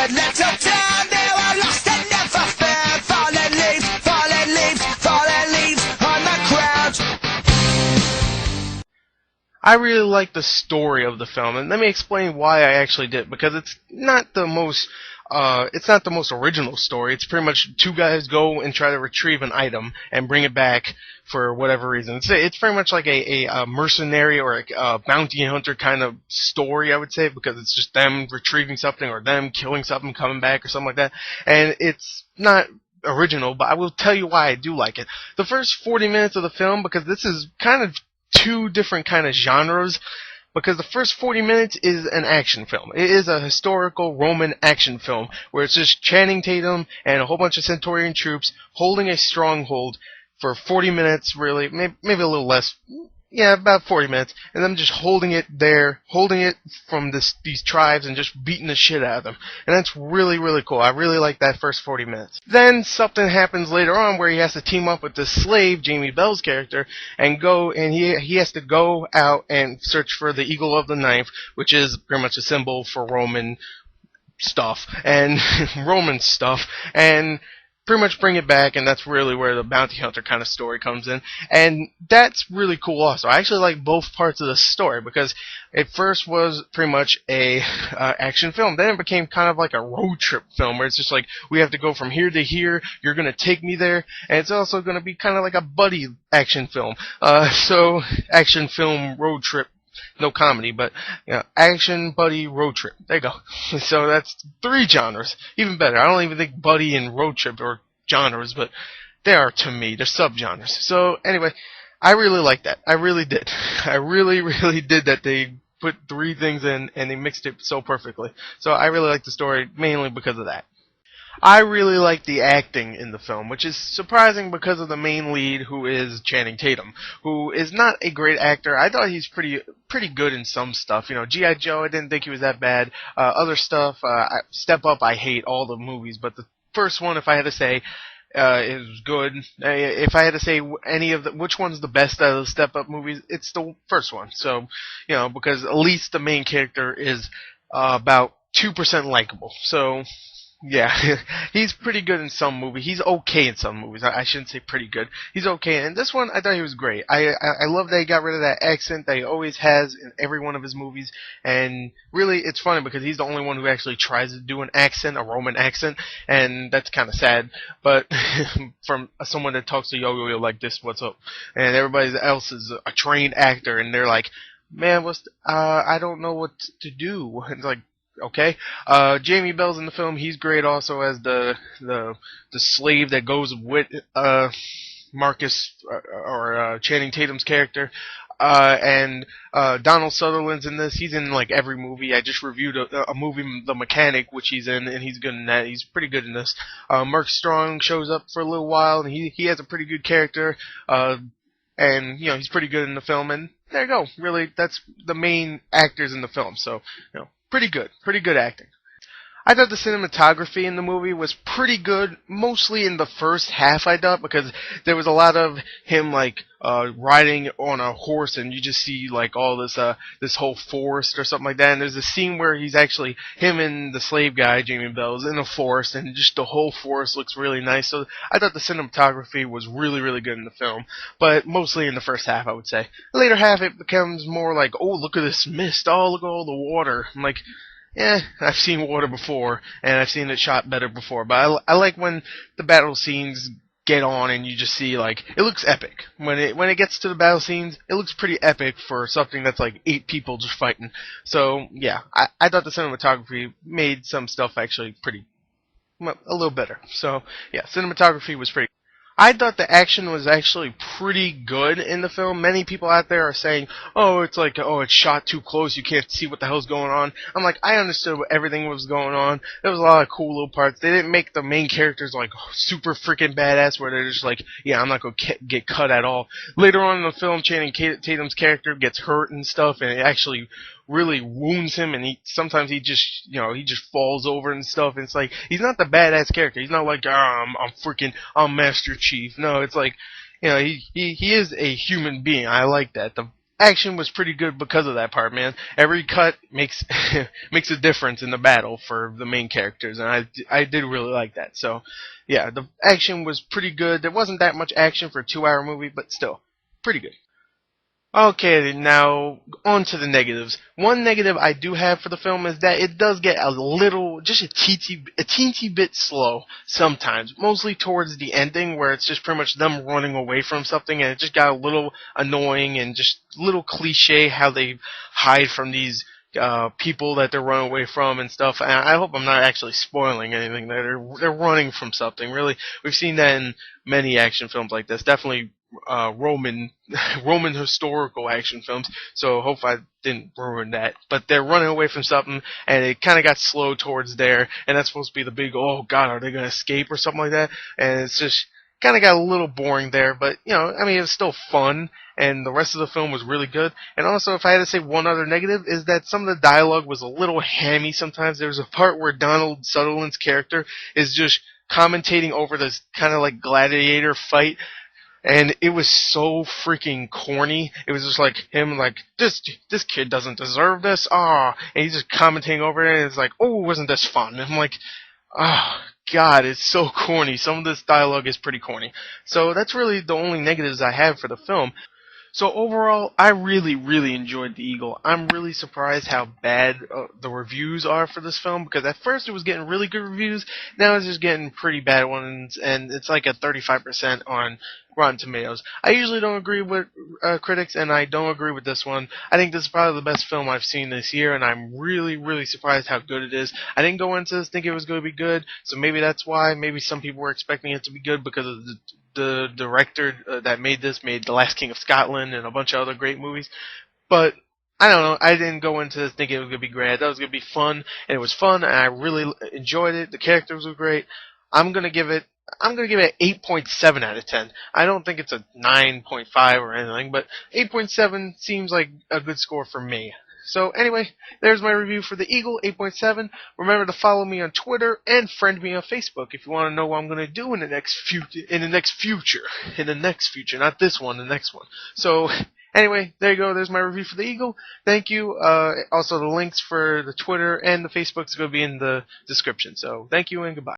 good little town. They were lost and never found. Fallen leaves, fallen leaves, fallen leaves on the ground. I really like the story of the film, and let me explain why I actually did, because it's not the most original story. It's pretty much two guys go and try to retrieve an item and bring it back for whatever reason. It's very much like a mercenary or a bounty hunter kind of story, I would say, because it's just them retrieving something or them killing something, coming back or something like that. And it's not original, but I will tell you why I do like it. The first 40 minutes of the film, because this is kind of two different kind of genres, because the first 40 minutes is an action film. It is a historical Roman action film where it's just Channing Tatum and a whole bunch of Centaurian troops holding a stronghold for 40 minutes, really, maybe a little less. Yeah, about 40 minutes, and them just holding it there, holding it from these tribes and just beating the shit out of them. And that's really, really cool. I really like that first 40 minutes. Then something happens later on where he has to team up with this slave, Jamie Bell's character, and he has to go out and search for the Eagle of the Ninth, which is pretty much a symbol for Roman stuff, and and pretty much bring it back, and that's really where the bounty hunter kind of story comes in. And that's really cool also. I actually like both parts of the story, because it first was pretty much a action film. Then it became kind of like a road trip film, where it's just like, we have to go from here to here, you're going to take me there, and it's also going to be kind of like a buddy action film. So, action film road trip. No comedy, but action, buddy, road trip. There you go. So that's 3 genres. Even better. I don't even think buddy and road trip are genres, but they are to me. They're subgenres. So anyway, I really like that. I really did. I really, really did that. They put 3 things in and they mixed it so perfectly. So I really like the story mainly because of that. I really like the acting in the film, which is surprising because of the main lead, who is Channing Tatum, who is not a great actor. I thought he's pretty good in some stuff. You know, G.I. Joe, I didn't think he was that bad. Other stuff, Step Up, I hate all the movies, but the first one, if I had to say, is good. If I had to say which one's the best out of the Step Up movies, it's the first one. So, because at least the main character is about 2% likable. So, yeah, he's pretty good in some movies. He's okay in some movies. I shouldn't say pretty good. He's okay. And this one, I thought he was great. I love that he got rid of that accent that he always has in every one of his movies. And really, it's funny because he's the only one who actually tries to do an accent, a Roman accent, and that's kind of sad. But from someone that talks to Yo-Yo like this, what's up? And everybody else is a trained actor, and they're like, man, I don't know what to do. It's like, okay. Jamie Bell's in the film. He's great also as the slave that goes with Marcus or Channing Tatum's character. And Donald Sutherland's in this. He's in like every movie. I just reviewed a movie, The Mechanic, which he's in, and he's good in that. He's pretty good in this. Mark Strong shows up for a little while, and he has a pretty good character. And he's pretty good in the film. And there you go. Really, that's the main actors in the film. So pretty good acting. I thought the cinematography in the movie was pretty good, mostly in the first half I thought, because there was a lot of him riding on a horse, and you just see like all this whole forest or something like that. And there's a scene where he's actually, him and the slave guy, Jamie Bell, is in a forest, and just the whole forest looks really nice. So I thought the cinematography was really, really good in the film, but mostly in the first half, I would say. The later half, it becomes more like, oh, look at this mist, oh, look at all the water. I'm like, yeah, I've seen water before, and I've seen it shot better before, but I like when the battle scenes get on and you just see, like, it looks epic. When it gets to the battle scenes, it looks pretty epic for something that's like 8 people just fighting. So, yeah, I thought the cinematography made some stuff actually a little better. So, yeah, cinematography was pretty. I thought the action was actually pretty good in the film. Many people out there are saying, it's shot too close, you can't see what the hell's going on. I'm like, I understood what everything was going on. There was a lot of cool little parts. They didn't make the main characters like super freaking badass where they're just like, yeah, I'm not going to get cut at all. Later on in the film, Channing Tatum's character gets hurt and stuff, and it actually really wounds him, and sometimes he just falls over and stuff, and it's like, he's not the badass character. He's not like, I'm Master Chief. No, it's like, he is a human being. I like that. action was pretty good because of that part, man. Every cut makes makes a difference in the battle for the main characters, and I did really like that. So, yeah, the action was pretty good. There wasn't that much action for a 2-hour movie, but still, pretty good. Okay, now on to the negatives. One negative I do have for the film is that it does get a little, just a teensy bit slow sometimes. Mostly towards the ending, where it's just pretty much them running away from something, and it just got a little annoying and just a little cliche how they hide from these people that they're running away from and stuff. And I hope I'm not actually spoiling anything. They're running from something. Really, we've seen that in many action films like this. Definitely Roman Roman historical action films. So hope I didn't ruin that. But they're running away from something, and it kind of got slow towards there, and that's supposed to be the big, oh god, are they gonna escape or something like that? And it's just kind of got a little boring there. But I mean, it was still fun, and the rest of the film was really good. And also, if I had to say one other negative, is that some of the dialogue was a little hammy sometimes. There was a part where Donald Sutherland's character is just commentating over this kind of like gladiator fight, and it was so freaking corny. It was just like him, like this kid doesn't deserve this. Ah, and he's just commenting over it, and it's like, oh, wasn't this fun? And I'm like, oh god, it's so corny. Some of this dialogue is pretty corny. So that's really the only negatives I have for the film. So overall, I really, really enjoyed The Eagle. I'm really surprised how bad the reviews are for this film, because at first it was getting really good reviews, now it's just getting pretty bad ones, and it's like at 35% on Rotten Tomatoes. I usually don't agree with critics, and I don't agree with this one. I think this is probably the best film I've seen this year, and I'm really, really surprised how good it is. I didn't go into this thinking it was going to be good, so maybe that's why. Maybe some people were expecting it to be good because of the director that made this made The Last King of Scotland and a bunch of other great movies. But I don't know. I didn't go into this thinking it was going to be great. I thought it was going to be fun, and it was fun, and I really enjoyed it. The characters were great. I'm going to give it I'm going to give it an 8.7 out of 10. I don't think it's a 9.5 or anything, but 8.7 seems like a good score for me. So anyway, there's my review for The Eagle, 8.7. Remember to follow me on Twitter and friend me on Facebook if you want to know what I'm going to do in the next future, not this one, the next one. So anyway, there you go. There's my review for The Eagle. Thank you. Also, the links for the Twitter and the Facebook is going to be in the description. So thank you and goodbye.